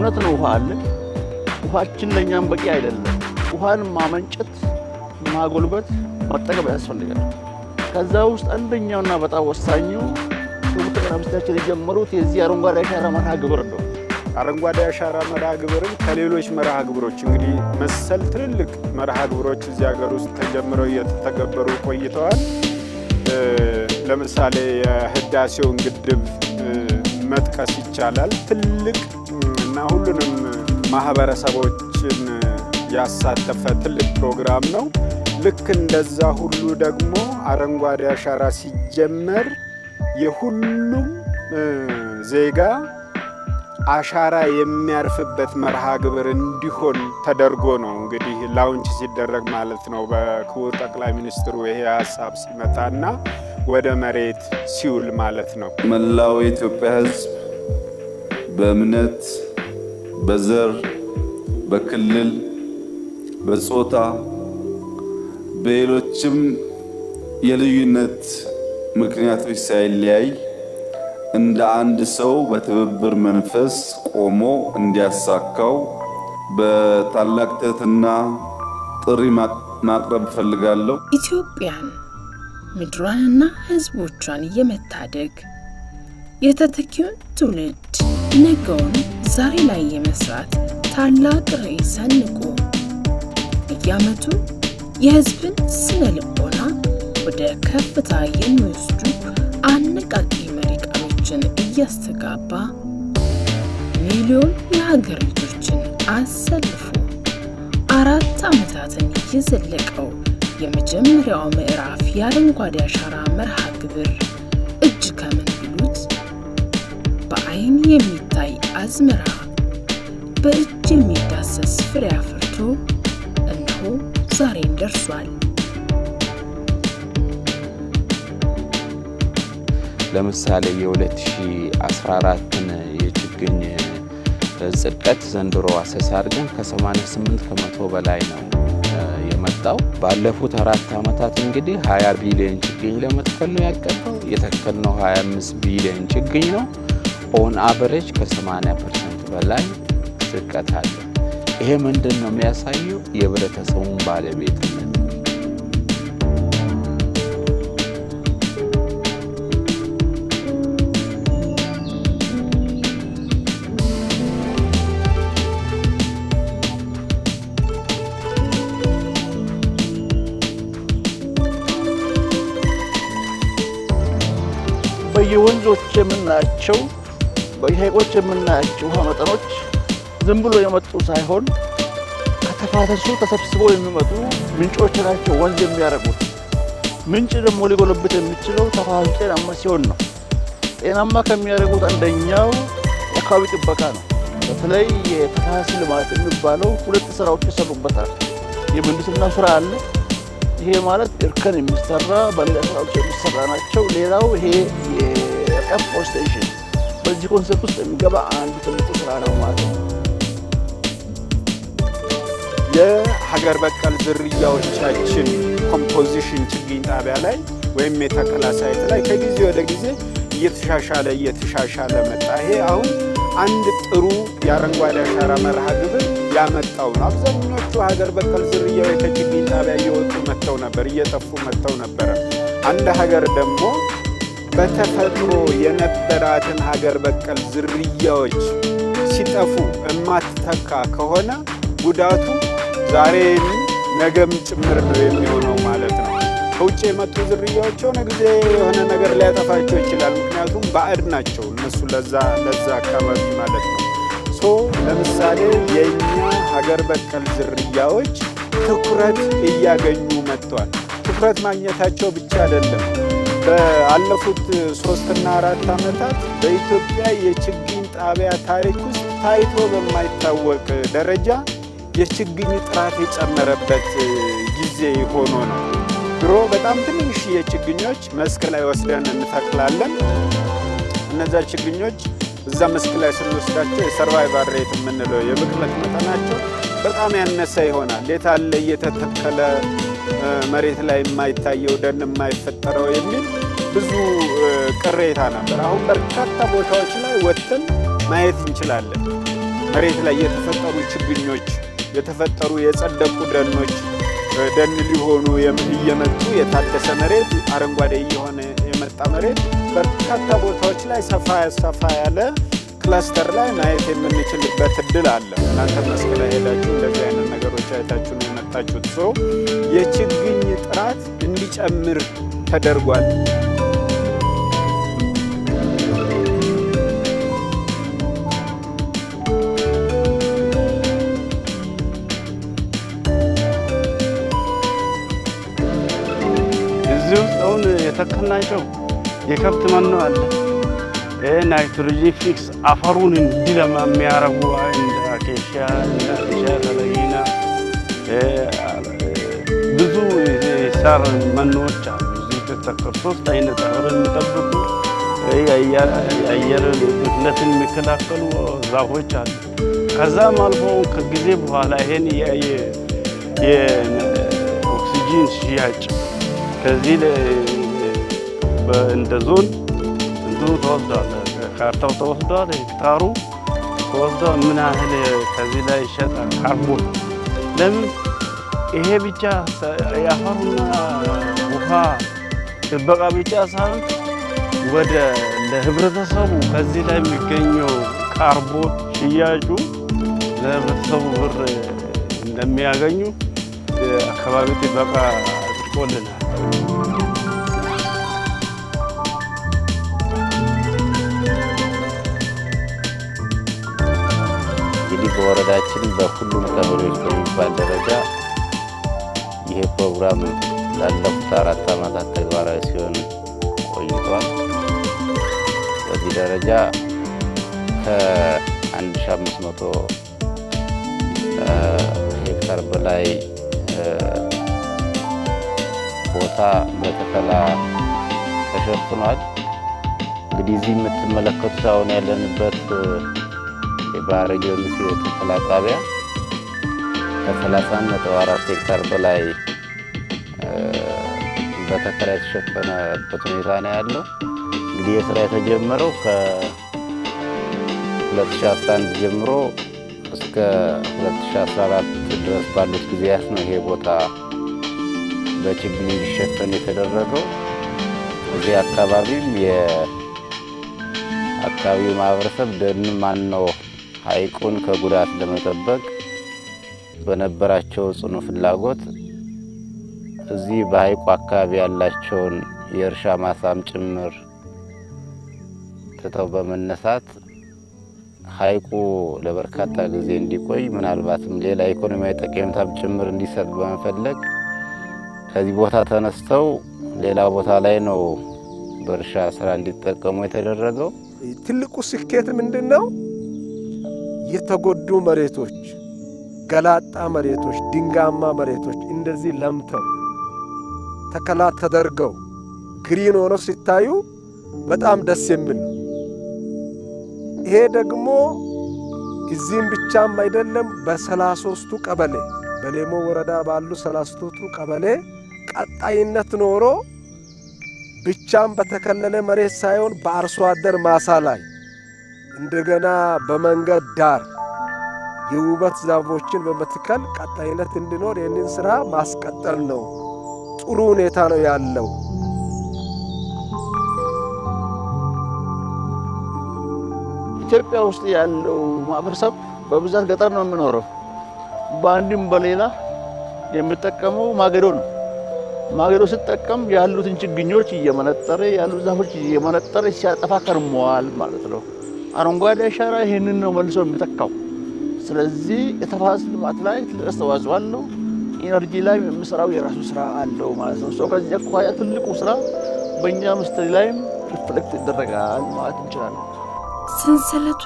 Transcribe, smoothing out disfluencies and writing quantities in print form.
እውነት ነው ውሃ አለ። ውሃችን ለኛም በቂ አይደለም። ውሃን ማመንጨት፣ ማጎልበት፣ መጠቀም ያስፈልጋል። ከዛ ውስጥ አንደኛውና በጣም ወሳኙ ጠቅላይ ሚኒስትራችን የጀመሩት የዚህ አረንጓዴ አሻራ መርሃ ግብር ነው። አረንጓዴ አሻራ መርሃ ግብርን ከሌሎች መርሃ ግብሮች እንግዲህ መሰል ትልልቅ መርሃ ግብሮች እዚህ ሀገር ውስጥ ተጀምረው እየተተገበሩ ቆይተዋል። ለምሳሌ የህዳሴውን ግድብ መጥቀስ ይቻላል። ትልቅ እና ሁሉንም ማህበረሰቦችን ያሳተፈ ትልቅ ፕሮግራም ነው። ልክ እንደዛ ሁሉ ደግሞ አረንጓዴ አሻራ ሲጀመር የሁሉም ዜጋ አሻራ የሚያርፍበት መርሃ ግብር እንዲሆን ተደርጎ ነው እንግዲህ ላውንች ሲደረግ ማለት ነው በክቡር ጠቅላይ ሚኒስትሩ ይሄ ሀሳብ ሲመጣና ወደ መሬት ሲውል ማለት ነው። መላው የኢትዮጵያ ሕዝብ በእምነት፣ በዘር፣ በክልል፣ በጾታ፣ በሌሎችም የልዩነት ምክንያቶች ሳይለያይ እንደ አንድ ሰው በትብብር መንፈስ ቆሞ እንዲያሳካው በታላቅ ትህትና ጥሪ ማቅረብ እፈልጋለሁ። ኢትዮጵያን ምድሯንና ሕዝቦቿን የመታደግ የተተኪውን ትውልድ ነገውን ዛሬ ላይ የመስራት ታላቅ ራዕይ ሰንቆ በየዓመቱ የሕዝብን ስነ ልቦና ወደ ከፍታ የሚወስዱ አነቃቂ መሪ ቃሎችን እያስተጋባ ሚሊዮን የሀገር ልጆችን አሰልፎ 4 ዓመታትን የዘለቀው የመጀመሪያው ምዕራፍ የአረንጓዴ አሻራ መርሃ ግብር እጅ ከምን ቢሉት በዓይን የሚታይ አዝመራ በእጅ የሚዳሰስ ፍሬ አፍርቶ እነሆ ዛሬን ደርሷል። ለምሳሌ የ2014ን የችግኝ ጽድቀት ዘንድሮ አሰሳ አድርገን ከ88 ከመቶ በላይ ነው የመጣው። ባለፉት 4 ዓመታት እንግዲህ 20 ቢሊዮን ችግኝ ለመትከል ነው ያቀደው። የተከልነው 25 ቢሊዮን ችግኝ ነው። ኦን አቨሬጅ ከ80% በላይ ጽድቀት አለ። ይሄ ምንድን ነው የሚያሳየው? የህብረተሰቡን ባለቤትነት። በየወንዞች የምናያቸው በየሐይቆች የምናያቸው ውሃ መጠኖች ዝም ብሎ የመጡ ሳይሆን ከተፋሰሱ ተሰብስበው የሚመጡ ምንጮች ናቸው ወንዝ የሚያደርጉት። ምንጭ ደግሞ ሊጎለብት የሚችለው ተፋሰሱ ጤናማ ሲሆን ነው። ጤናማ ከሚያደርጉት አንደኛው የአካባቢ ጥበቃ ነው። በተለይ የተፋሰስ ልማት የሚባለው 2 ስራዎች ይሰሩበታል። የምህንድስና ስራ አለ። ይሄ ማለት እርከን የሚሰራ በሌላ ስራዎች የሚሰራ ናቸው። ሌላው ይሄ የኤፎሬስቴሽን በዚህ ኮንሰፕት ውስጥ የሚገባ አንዱ ትልቁ ስራ ነው ማለት ነው። የሀገር በቀል ዝርያዎቻችን ኮምፖዚሽን ችግኝ ጣቢያ ላይ ወይም የተከላ ሳይት ላይ ከጊዜ ወደ ጊዜ እየተሻሻለ መጣ። ይሄ አሁን አንድ ጥሩ የአረንጓዴ አሻራ መርሃ ግብር ያመጣው ነው። አብዛኞቹ ሀገር በቀል ዝርያዎች ከችግኝ ጣቢያ እየወጡ መጥተው ነበር፣ እየጠፉ መጥተው ነበረ። አንድ ሀገር ደግሞ በተፈጥሮ የነበራትን ሀገር በቀል ዝርያዎች ሲጠፉ እማትተካ ከሆነ ጉዳቱ ዛሬም ነገም ጭምር ነው የሚሆነው ማለት ነው። ከውጭ የመጡ ዝርያዎች የሆነ ጊዜ የሆነ ነገር ሊያጠፋቸው ይችላል። ምክንያቱም ባዕድ ናቸው እነሱ ለዛ አካባቢ ማለት ነው። ለምሳሌ የኛ ሀገር በቀል ዝርያዎች ትኩረት እያገኙ መጥተዋል። ትኩረት ማግኘታቸው ብቻ አይደለም። ባለፉት 3 እና 4 ዓመታት በኢትዮጵያ የችግኝ ጣቢያ ታሪክ ውስጥ ታይቶ በማይታወቅ ደረጃ የችግኝ ጥራት የጨመረበት ጊዜ ሆኖ ነው። ድሮ በጣም ትንሽ የችግኞች መስክ ላይ ወስደን እንተክላለን። እነዛ ችግኞች እዛ መስክ ላይ ስንወስዳቸው የሰርቫይቫል ሬት የምንለው የብክለት መጠናቸው በጣም ያነሰ ይሆናል። የታለ እየተተከለ መሬት ላይ የማይታየው ደን የማይፈጠረው የሚል ብዙ ቅሬታ ነበር። አሁን በርካታ ቦታዎች ላይ ወጥተን ማየት እንችላለን። መሬት ላይ የተፈጠሩ ችግኞች የተፈጠሩ የጸደቁ ደኖች ደን ሊሆኑ እየመጡ የታደሰ መሬት አረንጓዴ እየሆነ የመጣ መሬት በርካታ ቦታዎች ላይ ሰፋ ያለ ክላስተር ላይ ማየት የምንችልበት እድል አለ። እናንተ መስክ ላይ ሄዳችሁ እንደዚህ አይነት ነገሮች አይታችሁ ነው የመጣችሁት። ሰው የችግኝ ጥራት እንዲጨምር ተደርጓል። እዚህ ውስጥ አሁን የተከልናቸው የከብት መኖ አለ። ናይትሮጂን ፊክስ አፈሩን እንዲለማ የሚያረጉ እንደ አኬሻ እና ተለይና ብዙ ሳር መኖዎች አሉ። እዚህ ተተከሉ 3 አይነት አፈር የሚጠብቁ የአየር ብክለትን የሚከላከሉ ዛፎች አሉ። ከዛም አልፎ ከጊዜ በኋላ ይሄን የኦክሲጂን ሽያጭ ከዚህ እንደ ዞን ተወስዷል። ካርታው ተወስዷል። ሄክታሩ ተወስዷል። ምን ያህል ከዚህ ላይ ይሸጣል? ካርቦን ለምን ይሄ ብቻ የአፈሩና ውሃ ጥበቃ ብቻ ሳይሆን ወደ ለህብረተሰቡ ከዚህ ላይ የሚገኘው ካርቦን ሽያጩ ለህብረተሰቡ ብር እንደሚያገኙ አካባቢ ጥበቃ አድርጎልናል። በወረዳችን በሁሉም ቀበሌዎች በሚባል ደረጃ ይሄ ፕሮግራም ላለፉት 4 ዓመታት ተግባራዊ ሲሆን ቆይቷል። በዚህ ደረጃ ከ1500 ሄክታር በላይ ቦታ በተከላ ተሸፍኗል። እንግዲህ እዚህ የምትመለከቱት አሁን ያለንበት የባህረ ጊዮርጊስ የተከላ ጣቢያ ከ30.4 ሄክታር በላይ በተከላ የተሸፈነበት ሁኔታ ነው ያለው። እንግዲህ የስራ የተጀመረው ከ2011 ጀምሮ እስከ 2014 ድረስ ባሉት ጊዜያት ነው ይሄ ቦታ በችግኝ እንዲሸፈን የተደረገው። እዚህ አካባቢም የአካባቢው ማህበረሰብ ደን ማነው ሐይቁን ከጉዳት ለመጠበቅ በነበራቸው ጽኑ ፍላጎት እዚህ በሐይቁ አካባቢ ያላቸውን የእርሻ ማሳም ጭምር ትተው በመነሳት ሐይቁ ለበርካታ ጊዜ እንዲቆይ ምናልባትም ሌላ ኢኮኖሚያዊ ጠቀሜታም ጭምር እንዲሰጥ በመፈለግ ከዚህ ቦታ ተነስተው ሌላ ቦታ ላይ ነው በእርሻ ስራ እንዲጠቀሙ የተደረገው። ትልቁ ስኬት ምንድነው? የተጎዱ መሬቶች፣ ገላጣ መሬቶች፣ ድንጋማ መሬቶች እንደዚህ ለምተው ተከላ ተደርገው ግሪን ሆኖ ሲታዩ በጣም ደስ የሚል ነው። ይሄ ደግሞ እዚህም ብቻም አይደለም፣ በ33ቱ ቀበሌ በሌሞ ወረዳ ባሉ 33ቱ ቀበሌ ቀጣይነት ኖሮ ብቻም በተከለለ መሬት ሳይሆን በአርሶ አደር ማሳ ላይ እንደገና በመንገድ ዳር የውበት ዛፎችን በመትከል ቀጣይነት እንዲኖር ይህንን ስራ ማስቀጠል ነው። ጥሩ ሁኔታ ነው ያለው። ኢትዮጵያ ውስጥ ያለው ማህበረሰብ በብዛት ገጠር ነው የሚኖረው። በአንድም በሌላ የሚጠቀመው ማገዶ ነው። ማገዶ ሲጠቀም ያሉትን ችግኞች እየመነጠረ ያሉት ዛፎች እየመነጠረ ሲያጠፋ ከርመዋል ማለት ነው። አረንጓዴ አሻራ ይህንን ነው መልሶ የሚተካው። ስለዚህ የተፋሰስ ልማት ላይ ትልቅ አስተዋጽኦ አለው። ኢነርጂ ላይ የሚሰራው የራሱ ስራ አለው ማለት ነው። ከዚህ አኳያ ትልቁ ስራ በእኛ ሚኒስትሪ ላይም ሪፍሌክት ይደረጋል ማለት እንችላለን። ሰንሰለቱ